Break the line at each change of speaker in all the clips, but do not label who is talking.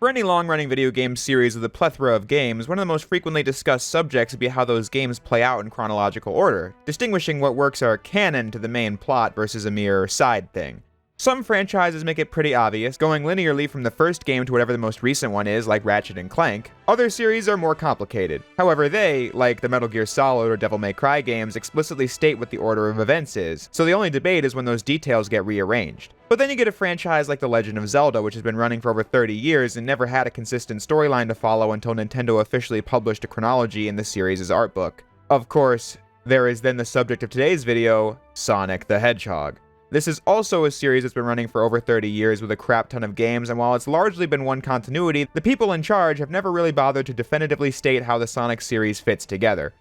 For any long-running video game series with a plethora of games, one of the most frequently discussed subjects would be how those games play out in chronological order, distinguishing what works are canon to the main plot versus a mere side thing. Some franchises make it pretty obvious, going linearly from the first game to whatever the most recent one is, like Ratchet and Clank. Other series are more complicated. However, they, like the Metal Gear Solid or Devil May Cry games, explicitly state what the order of events is, so the only debate is when those details get rearranged. But then you get a franchise like The Legend of Zelda, which has been running for over 30 years and never had a consistent storyline to follow until Nintendo officially published a chronology in the series' art book. Of course, there is then the subject of today's video, Sonic the Hedgehog. This is also a series that's been running for over 30 years with a crap ton of games, and while it's largely been one continuity, the people in charge have never really bothered to definitively state how the Sonic series fits together.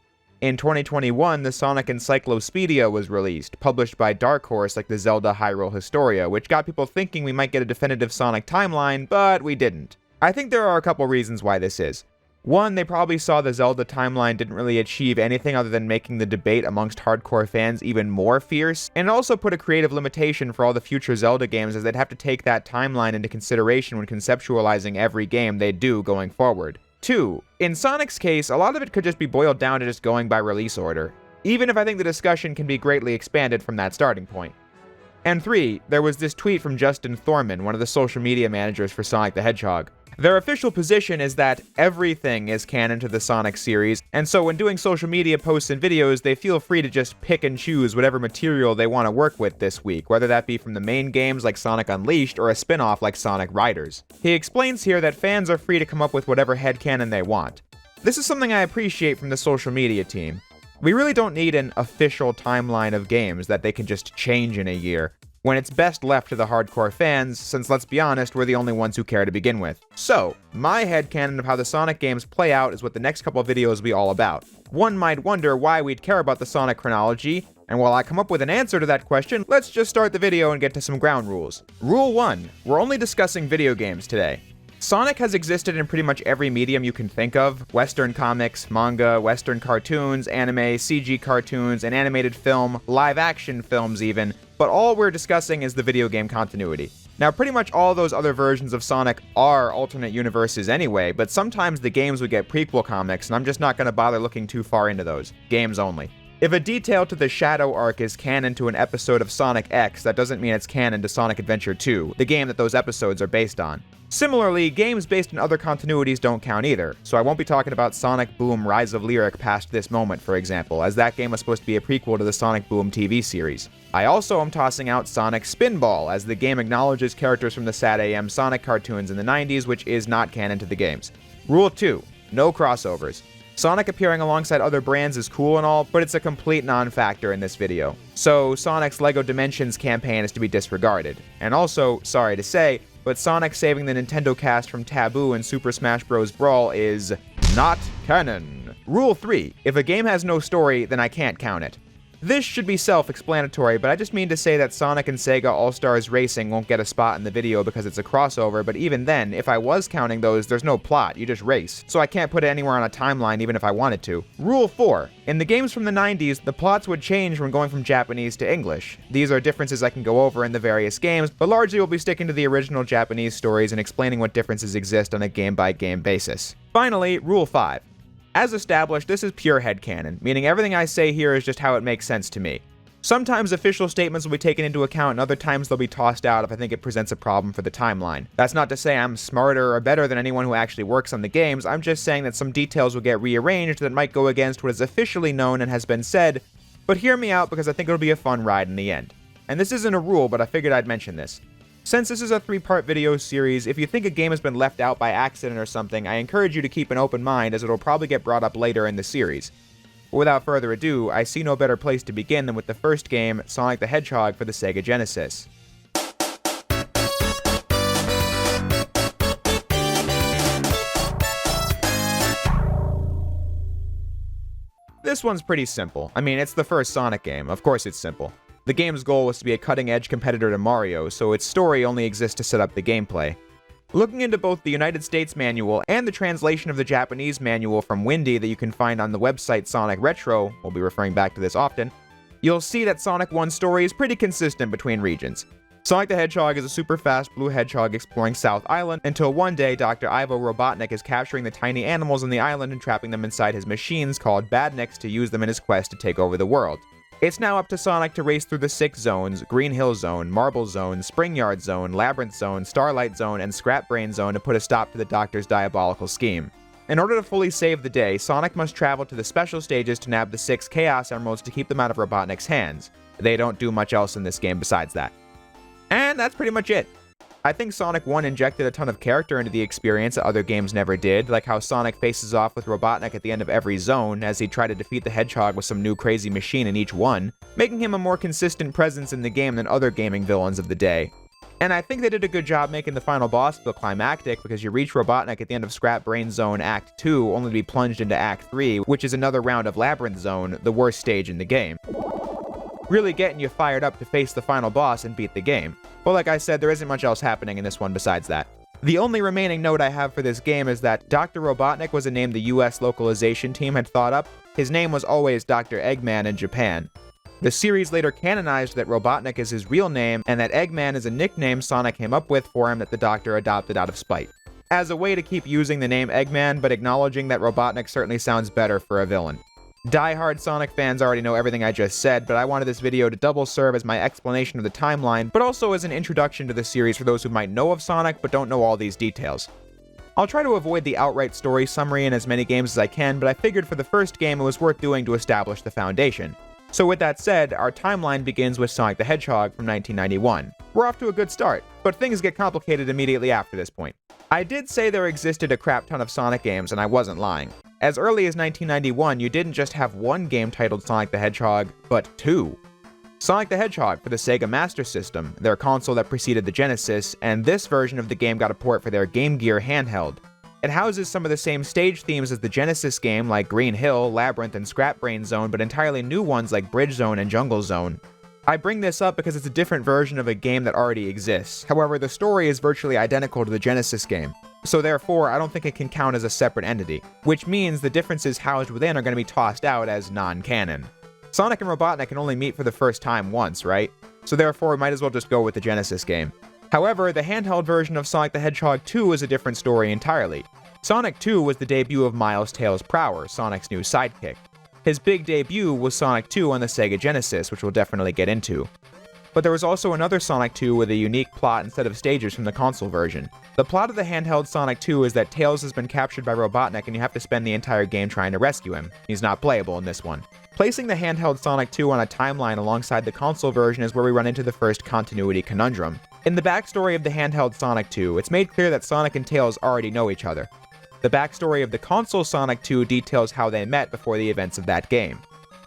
In 2021, the Sonic Encyclopedia was released, published by Dark Horse like the Zelda Hyrule Historia, which got people thinking we might get a definitive Sonic timeline, but we didn't. I think there are a couple reasons why this is. One, they probably saw the Zelda timeline didn't really achieve anything other than making the debate amongst hardcore fans even more fierce, and it also put a creative limitation for all the future Zelda games, as they'd have to take that timeline into consideration when conceptualizing every game they do going forward. 2. In Sonic's case, a lot of it could just be boiled down to just going by release order, even if I think the discussion can be greatly expanded from that starting point. And 3. There was this tweet from Justin Thorman, one of the social media managers for Sonic the Hedgehog. Their official position is that everything is canon to the Sonic series, and so when doing social media posts and videos, they feel free to just pick and choose whatever material they want to work with this week, whether that be from the main games like Sonic Unleashed or a spin-off like Sonic Riders. He explains here that fans are free to come up with whatever headcanon they want. This is something I appreciate from the social media team. We really don't need an official timeline of games that they can just change in a year, when it's best left to the hardcore fans, since let's be honest, we're the only ones who care to begin with. So, my headcanon of how the Sonic games play out is what the next couple of videos will be all about. One might wonder why we'd care about the Sonic chronology, and while I come up with an answer to that question, let's just start the video and get to some ground rules. Rule 1. We're only discussing video games today. Sonic has existed in pretty much every medium you can think of: Western comics, manga, Western cartoons, anime, CG cartoons, and animated film, live-action films even, but all we're discussing is the video game continuity. Now, pretty much all those other versions of Sonic are alternate universes anyway, but sometimes the games would get prequel comics, and I'm just not going to bother looking too far into those. Games only. If a detail to the Shadow arc is canon to an episode of Sonic X, that doesn't mean it's canon to Sonic Adventure 2, the game that those episodes are based on. Similarly, games based in other continuities don't count either, so I won't be talking about Sonic Boom Rise of Lyric past this moment, for example, as that game was supposed to be a prequel to the Sonic Boom TV series. I also am tossing out Sonic Spinball, as the game acknowledges characters from the Sad AM Sonic cartoons in the 90s, which is not canon to the games. Rule 2. No crossovers. Sonic appearing alongside other brands is cool and all, but it's a complete non-factor in this video. So Sonic's LEGO Dimensions campaign is to be disregarded. And also, sorry to say, but Sonic saving the Nintendo cast from Taboo in Super Smash Bros. Brawl is not canon. Rule 3. If a game has no story, then I can't count it. This should be self-explanatory, but I just mean to say that Sonic and Sega All-Stars Racing won't get a spot in the video because it's a crossover, but even then, if I was counting those, there's no plot, you just race, so I can't put it anywhere on a timeline even if I wanted to. Rule 4. In the games from the 90s, the plots would change when going from Japanese to English. These are differences I can go over in the various games, but largely we'll be sticking to the original Japanese stories and explaining what differences exist on a game-by-game basis. Finally, Rule 5. As established, this is pure headcanon, meaning everything I say here is just how it makes sense to me. Sometimes official statements will be taken into account, and other times they'll be tossed out if I think it presents a problem for the timeline. That's not to say I'm smarter or better than anyone who actually works on the games, I'm just saying that some details will get rearranged that might go against what is officially known and has been said, but hear me out because I think it'll be a fun ride in the end. And this isn't a rule, but I figured I'd mention this. Since this is a 3-part video series, if you think a game has been left out by accident or something, I encourage you to keep an open mind, as it'll probably get brought up later in the series. But without further ado, I see no better place to begin than with the first game, Sonic the Hedgehog for the Sega Genesis. This one's pretty simple. I mean, it's the first Sonic game, of course it's simple. The game's goal was to be a cutting-edge competitor to Mario, so its story only exists to set up the gameplay. Looking into both the United States manual and the translation of the Japanese manual from Windy that you can find on the website Sonic Retro, we'll be referring back to this often, you'll see that Sonic 1's story is pretty consistent between regions. Sonic the Hedgehog is a super fast blue hedgehog exploring South Island until one day Dr. Ivo Robotnik is capturing the tiny animals on the island and trapping them inside his machines called Badniks to use them in his quest to take over the world. It's now up to Sonic to race through the 6 zones: Green Hill Zone, Marble Zone, Spring Yard Zone, Labyrinth Zone, Starlight Zone, and Scrap Brain Zone to put a stop to the Doctor's diabolical scheme. In order to fully save the day, Sonic must travel to the special stages to nab the 6 Chaos Emeralds to keep them out of Robotnik's hands. They don't do much else in this game besides that. And that's pretty much it. I think Sonic 1 injected a ton of character into the experience that other games never did, like how Sonic faces off with Robotnik at the end of every zone as he tried to defeat the Hedgehog with some new crazy machine in each one, making him a more consistent presence in the game than other gaming villains of the day. And I think they did a good job making the final boss feel climactic, because you reach Robotnik at the end of Scrap Brain Zone Act 2 only to be plunged into Act 3, which is another round of Labyrinth Zone, the worst stage in the game, really getting you fired up to face the final boss and beat the game. But like I said, there isn't much else happening in this one besides that. The only remaining note I have for this game is that Dr. Robotnik was a name the US localization team had thought up. His name was always Dr. Eggman in Japan. The series later canonized that Robotnik is his real name, and that Eggman is a nickname Sonic came up with for him that the Doctor adopted out of spite, as a way to keep using the name Eggman, but acknowledging that Robotnik certainly sounds better for a villain. Die-hard Sonic fans already know everything I just said, but I wanted this video to double serve as my explanation of the timeline, but also as an introduction to the series for those who might know of Sonic but don't know all these details. I'll try to avoid the outright story summary in as many games as I can, but I figured for the first game it was worth doing to establish the foundation. So with that said, our timeline begins with Sonic the Hedgehog from 1991. We're off to a good start, but things get complicated immediately after this point. I did say there existed a crap ton of Sonic games, and I wasn't lying. As early as 1991, you didn't just have one game titled Sonic the Hedgehog, but 2. Sonic the Hedgehog for the Sega Master System, their console that preceded the Genesis, and this version of the game got a port for their Game Gear handheld. It houses some of the same stage themes as the Genesis game, like Green Hill, Labyrinth, and Scrap Brain Zone, but entirely new ones like Bridge Zone and Jungle Zone. I bring this up because it's a different version of a game that already exists. However, the story is virtually identical to the Genesis game, so therefore I don't think it can count as a separate entity, which means the differences housed within are going to be tossed out as non-canon. Sonic and Robotnik can only meet for the first time once, right? So therefore we might as well just go with the Genesis game. However, the handheld version of Sonic the Hedgehog 2 is a different story entirely. Sonic 2 was the debut of Miles Tails Prower, Sonic's new sidekick. His big debut was Sonic 2 on the Sega Genesis, which we'll definitely get into. But there was also another Sonic 2 with a unique plot and set of stages from the console version. The plot of the handheld Sonic 2 is that Tails has been captured by Robotnik and you have to spend the entire game trying to rescue him. He's not playable in this one. Placing the handheld Sonic 2 on a timeline alongside the console version is where we run into the first continuity conundrum. In the backstory of the handheld Sonic 2, it's made clear that Sonic and Tails already know each other. The backstory of the console Sonic 2 details how they met before the events of that game.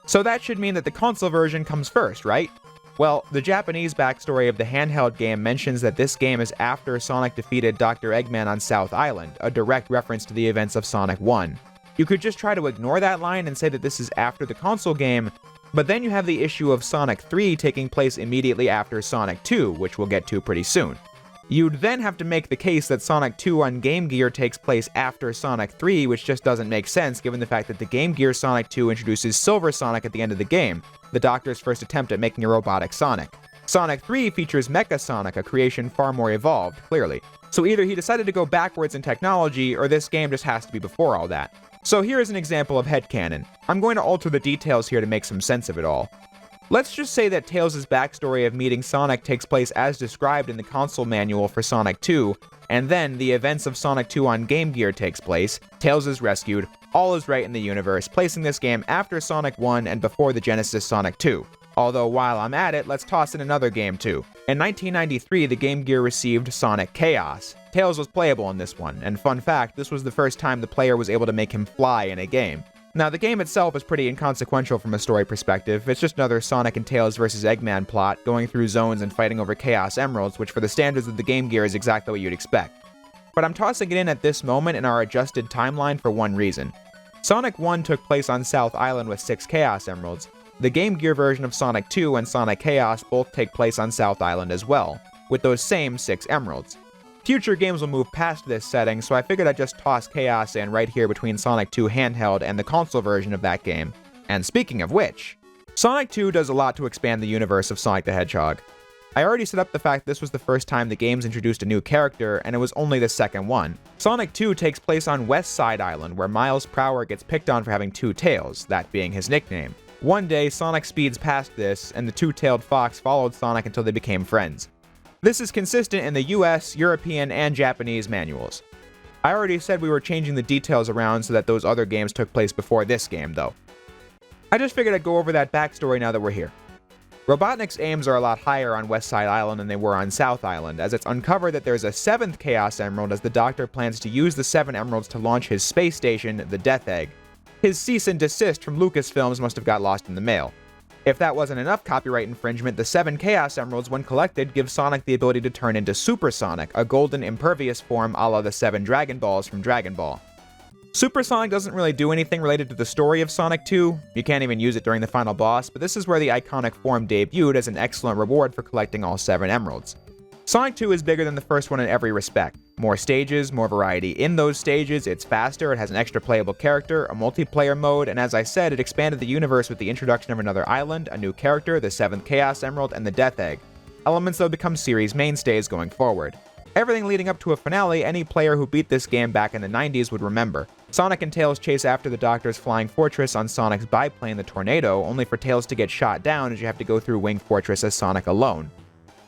So that should mean that the console version comes first, right? Well, the Japanese backstory of the handheld game mentions that this game is after Sonic defeated Dr. Eggman on South Island, a direct reference to the events of Sonic 1. You could just try to ignore that line and say that this is after the console game, but then you have the issue of Sonic 3 taking place immediately after Sonic 2, which we'll get to pretty soon. You'd then have to make the case that Sonic 2 on Game Gear takes place after Sonic 3, which just doesn't make sense given the fact that the Game Gear Sonic 2 introduces Silver Sonic at the end of the game, the Doctor's first attempt at making a robotic Sonic. Sonic 3 features Mecha Sonic, a creation far more evolved, clearly. So either he decided to go backwards in technology, or this game just has to be before all that. So here is an example of headcanon. I'm going to alter the details here to make some sense of it all. Let's just say that Tails' backstory of meeting Sonic takes place as described in the console manual for Sonic 2, and then the events of Sonic 2 on Game Gear takes place, Tails is rescued, all is right in the universe, placing this game after Sonic 1 and before the Genesis Sonic 2. Although while I'm at it, let's toss in another game too. In 1993, the Game Gear received Sonic Chaos. Tails was playable in this one, and fun fact, this was the first time the player was able to make him fly in a game. Now, the game itself is pretty inconsequential from a story perspective. It's just another Sonic and Tails vs. Eggman plot, going through zones and fighting over Chaos Emeralds, which for the standards of the Game Gear is exactly what you'd expect. But I'm tossing it in at this moment in our adjusted timeline for one reason. Sonic 1 took place on South Island with 6 Chaos Emeralds. The Game Gear version of Sonic 2 and Sonic Chaos both take place on South Island as well, with those same 6 emeralds. Future games will move past this setting, so I figured I'd just toss Chaos in right here between Sonic 2 handheld and the console version of that game. And speaking of which, Sonic 2 does a lot to expand the universe of Sonic the Hedgehog. I already set up the fact this was the first time the games introduced a new character, and it was only the second one. Sonic 2 takes place on West Side Island, where Miles Prower gets picked on for having two tails, that being his nickname. One day, Sonic speeds past this, and the two-tailed fox followed Sonic until they became friends. This is consistent in the US, European, and Japanese manuals. I already said we were changing the details around so that those other games took place before this game, though. I just figured I'd go over that backstory now that we're here. Robotnik's aims are a lot higher on West Side Island than they were on South Island, as it's uncovered that there's a 7th Chaos Emerald as the Doctor plans to use the 7 emeralds to launch his space station, the Death Egg. His cease and desist from Lucasfilms must have got lost in the mail. If that wasn't enough copyright infringement, the 7 Chaos Emeralds, when collected, give Sonic the ability to turn into Super Sonic, a golden impervious form a la the 7 Dragon Balls from Dragon Ball. Super Sonic doesn't really do anything related to the story of Sonic 2, you can't even use it during the final boss, but this is where the iconic form debuted as an excellent reward for collecting all 7 emeralds. Sonic 2 is bigger than the first one in every respect. More stages, more variety in those stages, it's faster, it has an extra playable character, a multiplayer mode, and as I said, it expanded the universe with the introduction of another island, a new character, the 7th Chaos Emerald, and the Death Egg. Elements that will become series mainstays going forward. Everything leading up to a finale any player who beat this game back in the 90s would remember. Sonic and Tails chase after the Doctor's flying fortress on Sonic's biplane, the Tornado, only for Tails to get shot down as you have to go through Wing Fortress as Sonic alone.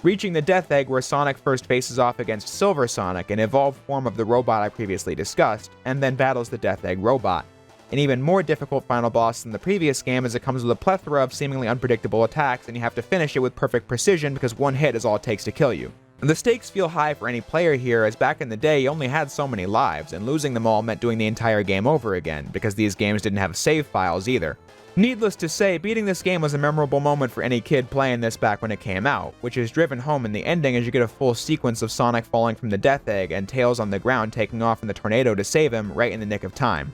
Reaching the Death Egg where Sonic first faces off against Silver Sonic, an evolved form of the robot I previously discussed, and then battles the Death Egg robot. An even more difficult final boss than the previous game as it comes with a plethora of seemingly unpredictable attacks and you have to finish it with perfect precision because one hit is all it takes to kill you. The stakes feel high for any player here as back in the day you only had so many lives, and losing them all meant doing the entire game over again, because these games didn't have save files either. Needless to say, beating this game was a memorable moment for any kid playing this back when it came out, which is driven home in the ending as you get a full sequence of Sonic falling from the Death Egg and Tails on the ground taking off in the tornado to save him right in the nick of time.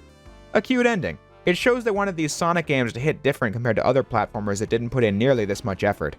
A cute ending. It shows they wanted these Sonic games to hit different compared to other platformers that didn't put in nearly this much effort.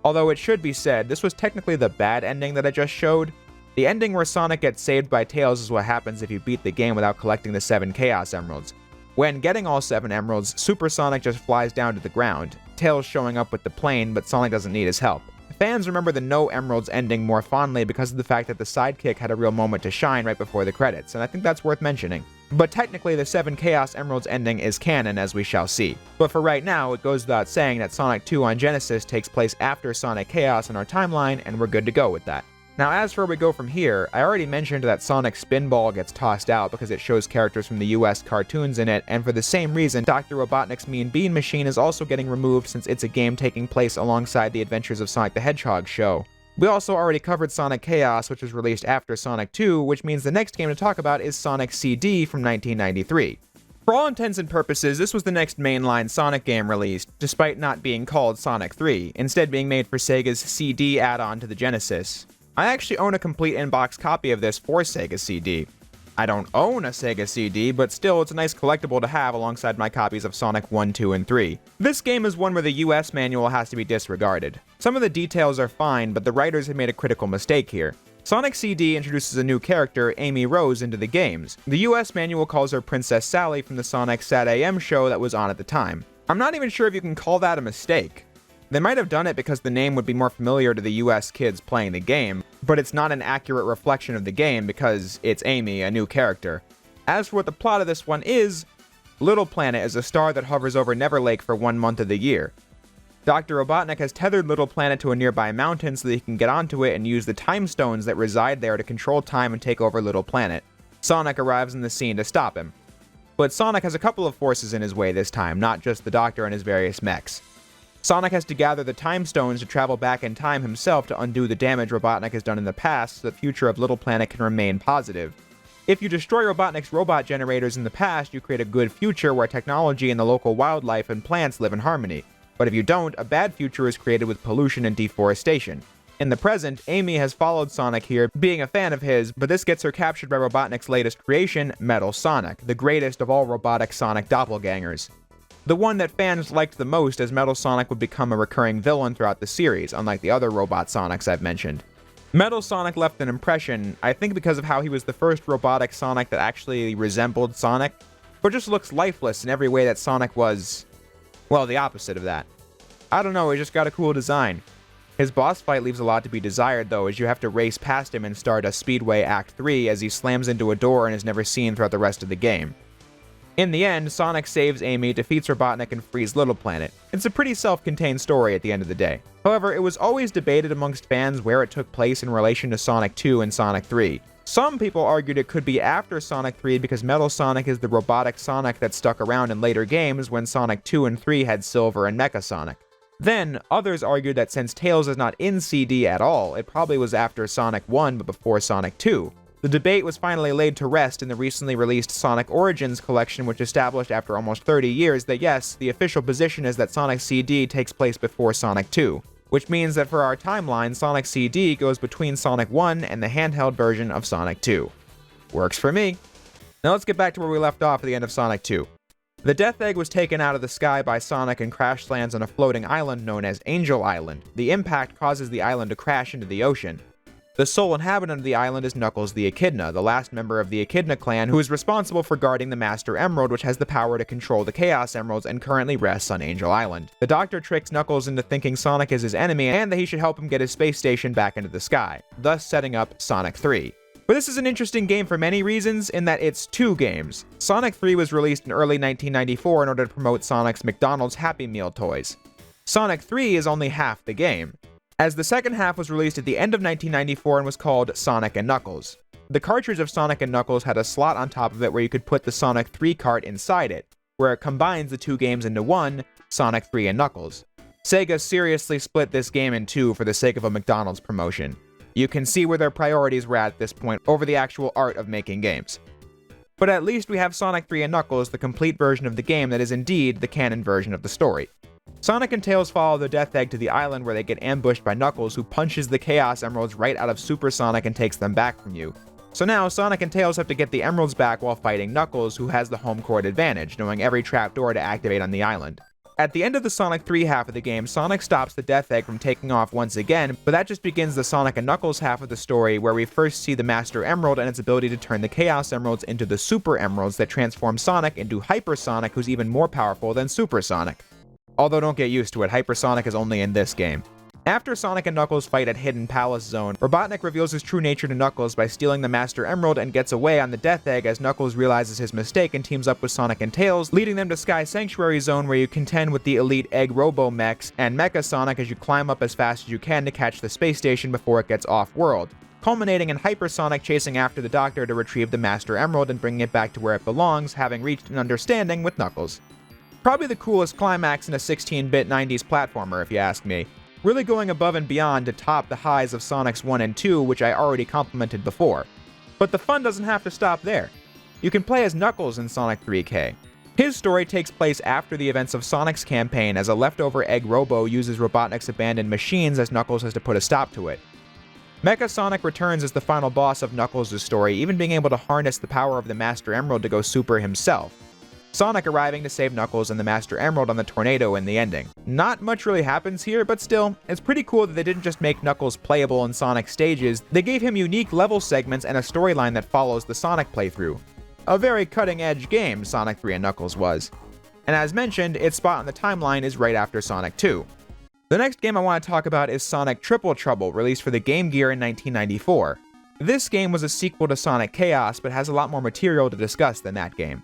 Although it should be said, this was technically the bad ending that I just showed. The ending where Sonic gets saved by Tails is what happens if you beat the game without collecting the 7 Chaos Emeralds. When getting all 7 emeralds, Super Sonic just flies down to the ground, Tails showing up with the plane, but Sonic doesn't need his help. Fans remember the no emeralds ending more fondly because of the fact that the sidekick had a real moment to shine right before the credits, and I think that's worth mentioning. But technically the 7 Chaos Emeralds ending is canon, as we shall see. But for right now, it goes without saying that Sonic 2 on Genesis takes place after Sonic Chaos in our timeline, and we're good to go with that. Now as for where we go from here, I already mentioned that Sonic's Spinball gets tossed out because it shows characters from the US cartoons in it, and for the same reason, Dr. Robotnik's Mean Bean Machine is also getting removed since it's a game taking place alongside the Adventures of Sonic the Hedgehog show. We also already covered Sonic Chaos, which was released after Sonic 2, which means the next game to talk about is Sonic CD from 1993. For all intents and purposes, this was the next mainline Sonic game released, despite not being called Sonic 3, instead being made for Sega's CD add-on to the Genesis. I actually own a complete in-box copy of this for Sega CD. I don't own a Sega CD, but still it's a nice collectible to have alongside my copies of Sonic 1, 2, and 3. This game is one where the US manual has to be disregarded. Some of the details are fine, but the writers have made a critical mistake here. Sonic CD introduces a new character, Amy Rose, into the games. The US manual calls her Princess Sally from the Sonic Sat AM show that was on at the time. I'm not even sure if you can call that a mistake. They might have done it because the name would be more familiar to the US kids playing the game, but it's not an accurate reflection of the game because it's Amy, a new character. As for what the plot of this one is, Little Planet is a star that hovers over Never Lake for 1 month of the year. Dr. Robotnik has tethered Little Planet to a nearby mountain so that he can get onto it and use the time stones that reside there to control time and take over Little Planet. Sonic arrives in the scene to stop him. But Sonic has a couple of forces in his way this time, not just the Doctor and his various mechs. Sonic has to gather the time stones to travel back in time himself to undo the damage Robotnik has done in the past so the future of Little Planet can remain positive. If you destroy Robotnik's robot generators in the past, you create a good future where technology and the local wildlife and plants live in harmony. But if you don't, a bad future is created with pollution and deforestation. In the present, Amy has followed Sonic here, being a fan of his, but this gets her captured by Robotnik's latest creation, Metal Sonic, the greatest of all robotic Sonic doppelgangers. The one that fans liked the most, as Metal Sonic would become a recurring villain throughout the series, unlike the other robot Sonics I've mentioned. Metal Sonic left an impression, I think because of how he was the first robotic Sonic that actually resembled Sonic, but just looks lifeless in every way that Sonic was, well, the opposite of that. I don't know, he just got a cool design. His boss fight leaves a lot to be desired though, as you have to race past him in Stardust Speedway Act 3 as he slams into a door and is never seen throughout the rest of the game. In the end, Sonic saves Amy, defeats Robotnik, and frees Little Planet. It's a pretty self-contained story at the end of the day. However, it was always debated amongst fans where it took place in relation to Sonic 2 and Sonic 3. Some people argued it could be after Sonic 3 because Metal Sonic is the robotic Sonic that stuck around in later games when Sonic 2 and 3 had Silver and Mecha Sonic. Then, others argued that since Tails is not in CD at all, it probably was after Sonic 1 but before Sonic 2. The debate was finally laid to rest in the recently released Sonic Origins collection, which established after almost 30 years that yes, the official position is that Sonic CD takes place before Sonic 2, which means that for our timeline, Sonic CD goes between Sonic 1 and the handheld version of Sonic 2. Works for me. Now let's get back to where we left off at the end of Sonic 2. The Death Egg was taken out of the sky by Sonic and crash lands on a floating island known as Angel Island. The impact causes the island to crash into the ocean. The sole inhabitant of the island is Knuckles the Echidna, the last member of the Echidna clan who is responsible for guarding the Master Emerald, which has the power to control the Chaos Emeralds and currently rests on Angel Island. The Doctor tricks Knuckles into thinking Sonic is his enemy and that he should help him get his space station back into the sky, thus setting up Sonic 3. But this is an interesting game for many reasons in that it's two games. Sonic 3 was released in early 1994 in order to promote Sonic's McDonald's Happy Meal toys. Sonic 3 is only half the game, as the second half was released at the end of 1994 and was called Sonic & Knuckles. The cartridge of Sonic & Knuckles had a slot on top of it where you could put the Sonic 3 cart inside it, where it combines the two games into one, Sonic 3 & Knuckles. Sega seriously split this game in two for the sake of a McDonald's promotion. You can see where their priorities were at this point over the actual art of making games. But at least we have Sonic 3 & Knuckles, the complete version of the game that is indeed the canon version of the story. Sonic and Tails follow the Death Egg to the island where they get ambushed by Knuckles, who punches the Chaos Emeralds right out of Super Sonic and takes them back from you. So now, Sonic and Tails have to get the Emeralds back while fighting Knuckles, who has the home court advantage, knowing every trapdoor to activate on the island. At the end of the Sonic 3 half of the game, Sonic stops the Death Egg from taking off once again, but that just begins the Sonic and Knuckles half of the story, where we first see the Master Emerald and its ability to turn the Chaos Emeralds into the Super Emeralds that transform Sonic into Hyper Sonic, who's even more powerful than Super Sonic. Although don't get used to it, Hypersonic is only in this game. After Sonic and Knuckles fight at Hidden Palace Zone, Robotnik reveals his true nature to Knuckles by stealing the Master Emerald and gets away on the Death Egg as Knuckles realizes his mistake and teams up with Sonic and Tails, leading them to Sky Sanctuary Zone where you contend with the Elite Egg Robo-Mechs and Mecha Sonic as you climb up as fast as you can to catch the space station before it gets off-world, culminating in Hypersonic chasing after the Doctor to retrieve the Master Emerald and bringing it back to where it belongs, having reached an understanding with Knuckles. Probably the coolest climax in a 16-bit 90s platformer, if you ask me. Really going above and beyond to top the highs of Sonic's 1 and 2, which I already complimented before. But the fun doesn't have to stop there. You can play as Knuckles in Sonic 3K. His story takes place after the events of Sonic's campaign as a leftover Egg Robo uses Robotnik's abandoned machines as Knuckles has to put a stop to it. Mecha Sonic returns as the final boss of Knuckles' story, even being able to harness the power of the Master Emerald to go super himself. Sonic arriving to save Knuckles and the Master Emerald on the tornado in the ending. Not much really happens here, but still, it's pretty cool that they didn't just make Knuckles playable in Sonic stages, they gave him unique level segments and a storyline that follows the Sonic playthrough. A very cutting-edge game, Sonic 3 & Knuckles was. And as mentioned, its spot on the timeline is right after Sonic 2. The next game I want to talk about is Sonic Triple Trouble, released for the Game Gear in 1994. This game was a sequel to Sonic Chaos, but has a lot more material to discuss than that game.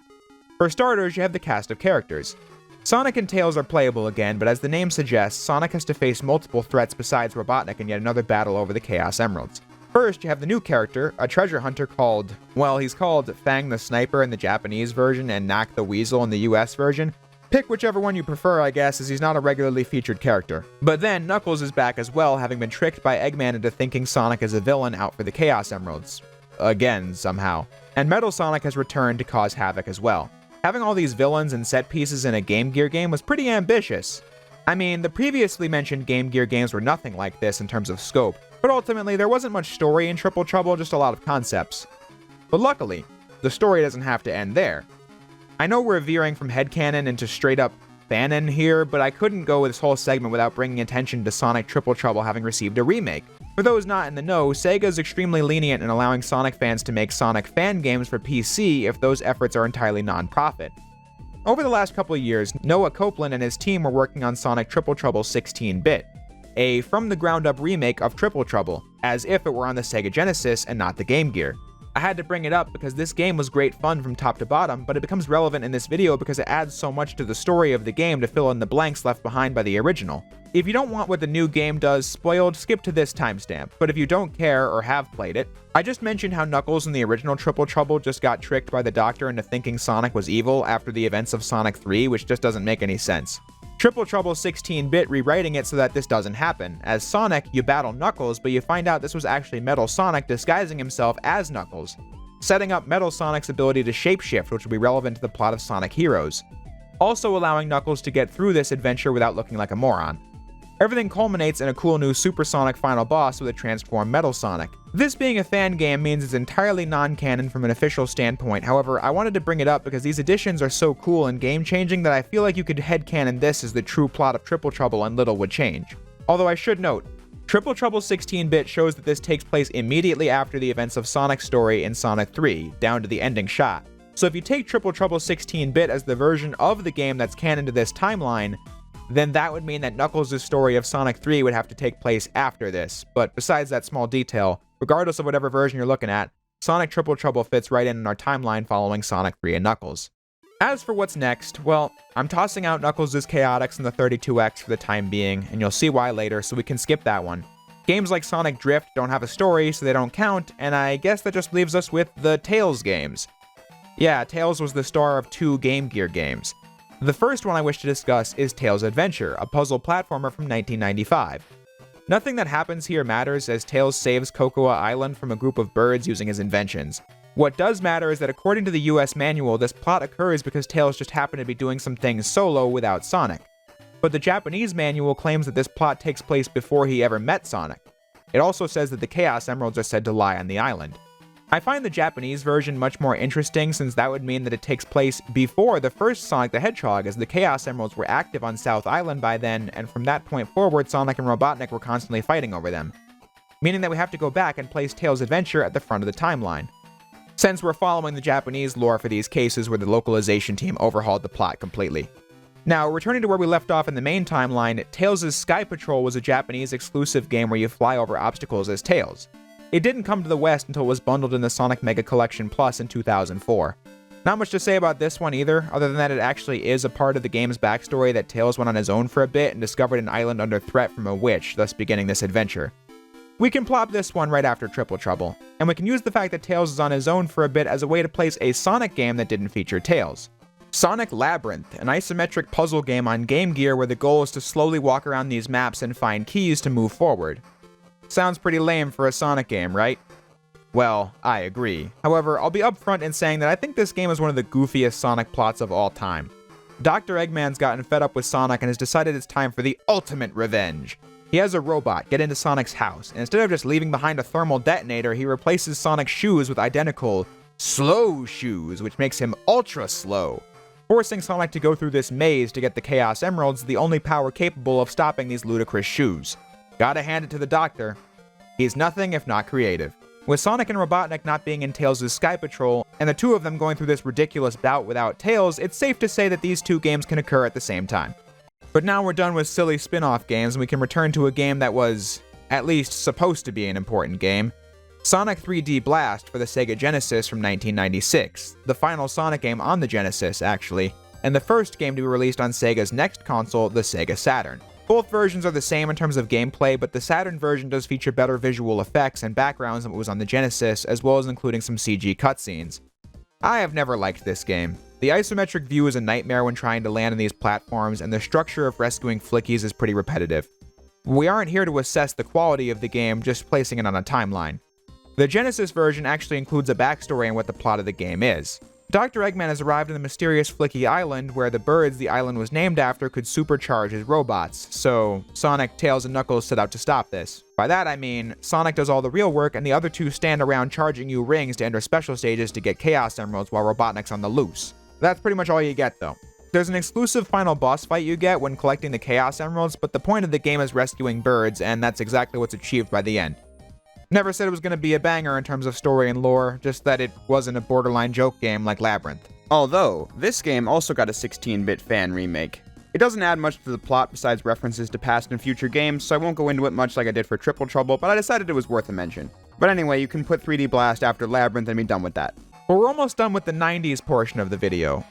For starters, you have the cast of characters. Sonic and Tails are playable again, but as the name suggests, Sonic has to face multiple threats besides Robotnik in yet another battle over the Chaos Emeralds. First, you have the new character, a treasure hunter called, well, he's called Fang the Sniper in the Japanese version and Knack the Weasel in the US version. Pick whichever one you prefer, I guess, as he's not a regularly featured character. But then, Knuckles is back as well, having been tricked by Eggman into thinking Sonic is a villain out for the Chaos Emeralds. Again, somehow. And Metal Sonic has returned to cause havoc as well. Having all these villains and set pieces in a Game Gear game was pretty ambitious. I mean, the previously mentioned Game Gear games were nothing like this in terms of scope, but ultimately there wasn't much story in Triple Trouble, just a lot of concepts. But luckily, the story doesn't have to end there. I know we're veering from headcanon into straight up fanon here, but I couldn't go this whole segment without bringing attention to Sonic Triple Trouble having received a remake. For those not in the know, Sega is extremely lenient in allowing Sonic fans to make Sonic fan games for PC if those efforts are entirely non-profit. Over the last couple of years, Noah Copeland and his team were working on Sonic Triple Trouble 16-bit. a from-the-ground-up remake of Triple Trouble, as if it were on the Sega Genesis and not the Game Gear. I had to bring it up because this game was great fun from top to bottom, but it becomes relevant in this video because it adds so much to the story of the game to fill in the blanks left behind by the original. If you don't want what the new game does spoiled, skip to this timestamp, but if you don't care or have played it, I just mentioned how Knuckles in the original Triple Trouble just got tricked by the Doctor into thinking Sonic was evil after the events of Sonic 3, which just doesn't make any sense. Triple Trouble's 16-bit rewriting it so that this doesn't happen. As Sonic, you battle Knuckles, but you find out this was actually Metal Sonic disguising himself as Knuckles, setting up Metal Sonic's ability to shapeshift, which will be relevant to the plot of Sonic Heroes, also allowing Knuckles to get through this adventure without looking like a moron. Everything culminates in a cool new Supersonic final boss with a transformed Metal Sonic. This being a fan game means it's entirely non-canon from an official standpoint, however, I wanted to bring it up because these additions are so cool and game-changing that I feel like you could headcanon this as the true plot of Triple Trouble and little would change. Although I should note, Triple Trouble 16-bit shows that this takes place immediately after the events of Sonic's story in Sonic 3, down to the ending shot. So if you take Triple Trouble 16-bit as the version of the game that's canon to this timeline, then that would mean that Knuckles' story of Sonic 3 would have to take place after this, but besides that small detail, regardless of whatever version you're looking at, Sonic Triple Trouble fits right in our timeline following Sonic 3 and Knuckles. As for what's next, well, I'm tossing out Knuckles' Chaotix and the 32X for the time being, and you'll see why later, so we can skip that one. Games like Sonic Drift don't have a story, so they don't count, and I guess that just leaves us with the Tails games. Yeah, Tails was the star of 2 Game Gear games. The first one I wish to discuss is Tails Adventure, a puzzle platformer from 1995. Nothing that happens here matters as Tails saves Cocoa Island from a group of birds using his inventions. What does matter is that according to the US manual, this plot occurs because Tails just happened to be doing some things solo without Sonic. But the Japanese manual claims that this plot takes place before he ever met Sonic. It also says that the Chaos Emeralds are said to lie on the island. I find the Japanese version much more interesting since that would mean that it takes place before the first Sonic the Hedgehog, as the Chaos Emeralds were active on South Island by then, and from that point forward Sonic and Robotnik were constantly fighting over them. Meaning that we have to go back and place Tails' adventure at the front of the timeline. Since we're following the Japanese lore for these cases where the localization team overhauled the plot completely. Now, returning to where we left off in the main timeline, Tails' Sky Patrol was a Japanese exclusive game where you fly over obstacles as Tails. It didn't come to the West until it was bundled in the Sonic Mega Collection Plus in 2004. Not much to say about this one either, other than that it actually is a part of the game's backstory that Tails went on his own for a bit and discovered an island under threat from a witch, thus beginning this adventure. We can plop this one right after Triple Trouble, and we can use the fact that Tails is on his own for a bit as a way to place a Sonic game that didn't feature Tails. Sonic Labyrinth, an isometric puzzle game on Game Gear where the goal is to slowly walk around these maps and find keys to move forward. Sounds pretty lame for a Sonic game, right? Well, I agree. However, I'll be upfront in saying that I think this game is one of the goofiest Sonic plots of all time. Dr. Eggman's gotten fed up with Sonic and has decided it's time for the ultimate revenge. He has a robot get into Sonic's house, and instead of just leaving behind a thermal detonator, he replaces Sonic's shoes with identical slow shoes, which makes him ultra slow, forcing Sonic to go through this maze to get the Chaos Emeralds, the only power capable of stopping these ludicrous shoes. Gotta hand it to the Doctor. He's nothing if not creative. With Sonic and Robotnik not being in Tails' Sky Patrol, and the two of them going through this ridiculous bout without Tails, it's safe to say that these two games can occur at the same time. But now we're done with silly spin-off games and we can return to a game that was, at least, supposed to be an important game. Sonic 3D Blast for the Sega Genesis from 1996, the final Sonic game on the Genesis, actually, and the first game to be released on Sega's next console, the Sega Saturn. Both versions are the same in terms of gameplay, but the Saturn version does feature better visual effects and backgrounds than what was on the Genesis, as well as including some CG cutscenes. I have never liked this game. The isometric view is a nightmare when trying to land on these platforms, and the structure of rescuing flickies is pretty repetitive. We aren't here to assess the quality of the game, just placing it on a timeline. The Genesis version actually includes a backstory on what the plot of the game is. Dr. Eggman has arrived on the mysterious Flicky Island, where the birds the island was named after could supercharge his robots, so Sonic, Tails, and Knuckles set out to stop this. By that I mean, Sonic does all the real work and the other two stand around charging you rings to enter special stages to get Chaos Emeralds while Robotnik's on the loose. That's pretty much all you get though. There's an exclusive final boss fight you get when collecting the Chaos Emeralds, but the point of the game is rescuing birds, and that's exactly what's achieved by the end. Never said it was going to be a banger in terms of story and lore, just that it wasn't a borderline joke game like Labyrinth.
Although, this game also got a 16-bit fan remake.
It doesn't add much to the plot besides references to past and future games, so I won't go into it much like I did for Triple Trouble, but I decided it was worth a mention. But anyway, you can put 3D Blast after Labyrinth and be done with that. But we're almost done with the 90s portion of the video,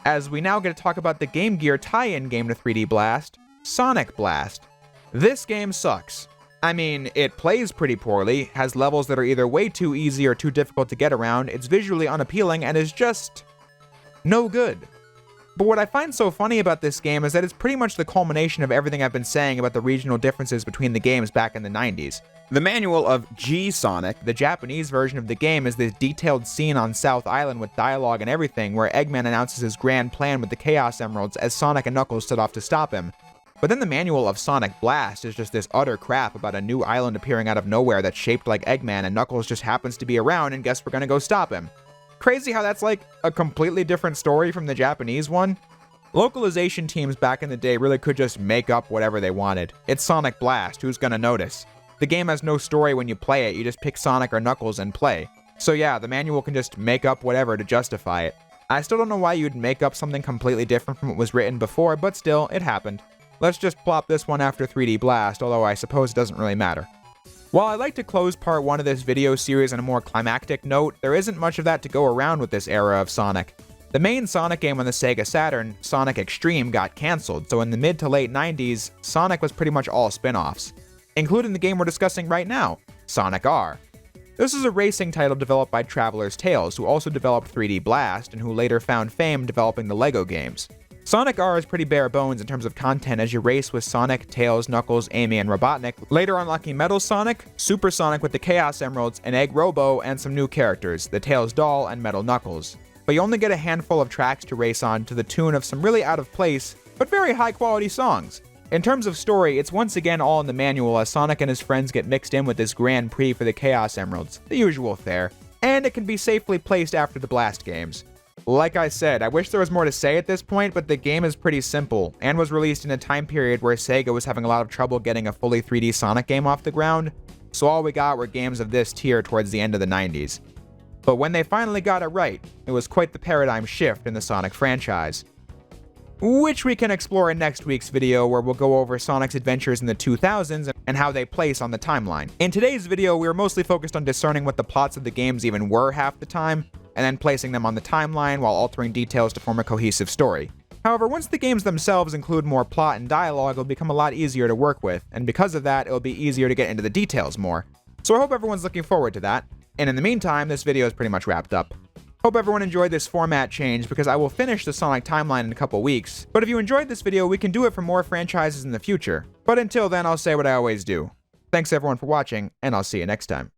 as we now get to talk about the Game Gear tie-in game to 3D Blast, Sonic Blast. This game sucks. I mean, it plays pretty poorly, has levels that are either way too easy or too difficult to get around, it's visually unappealing, and is just no good. But what I find so funny about this game is that it's pretty much the culmination of everything I've been saying about the regional differences between the games back in the 90s. The manual of G-Sonic, the Japanese version of the game, is this detailed scene on South Island with dialogue and everything where Eggman announces his grand plan with the Chaos Emeralds as Sonic and Knuckles set off to stop him. But then the manual of Sonic Blast is just this utter crap about a new island appearing out of nowhere that's shaped like Eggman and Knuckles just happens to be around and guess we're gonna go stop him. Crazy how that's like a completely different story from the Japanese one. Localization teams back in the day really could just make up whatever they wanted. It's Sonic Blast, who's gonna notice? The game has no story when you play it, you just pick Sonic or Knuckles and play. So yeah, the manual can just make up whatever to justify it. I still don't know why you'd make up something completely different from what was written before, but still, it happened. Let's just plop this one after 3D Blast, although I suppose it doesn't really matter. While I'd like to close part 1 of this video series on a more climactic note, there isn't much of that to go around with this era of Sonic. The main Sonic game on the Sega Saturn, Sonic Extreme, got cancelled, so in the mid to late 90s, Sonic was pretty much all spin-offs, including the game we're discussing right now, Sonic R. This is a racing title developed by Traveler's Tales, who also developed 3D Blast, and who later found fame developing the LEGO games. Sonic R is pretty bare bones in terms of content as you race with Sonic, Tails, Knuckles, Amy, and Robotnik, later unlocking Metal Sonic, Super Sonic with the Chaos Emeralds, and Egg Robo, and some new characters, the Tails Doll and Metal Knuckles. But you only get a handful of tracks to race on to the tune of some really out of place, but very high quality songs. In terms of story, it's once again all in the manual as Sonic and his friends get mixed in with this Grand Prix for the Chaos Emeralds, the usual fare, and it can be safely placed after the Blast games. Like I said, I wish there was more to say at this point, but the game is pretty simple, and was released in a time period where Sega was having a lot of trouble getting a fully 3D Sonic game off the ground, so all we got were games of this tier towards the end of the 90s. But when they finally got it right, it was quite the paradigm shift in the Sonic franchise. Which we can explore in next week's video, where we'll go over Sonic's adventures in the 2000s and how they place on the timeline. In today's video, we were mostly focused on discerning what the plots of the games even were half the time, and then placing them on the timeline while altering details to form a cohesive story. However, once the games themselves include more plot and dialogue, it'll become a lot easier to work with, and because of that, it'll be easier to get into the details more. So I hope everyone's looking forward to that, and in the meantime, this video is pretty much wrapped up. Hope everyone enjoyed this format change, because I will finish the Sonic timeline in a couple weeks, but if you enjoyed this video, we can do it for more franchises in the future. But until then, I'll say what I always do. Thanks everyone for watching, and I'll see you next time.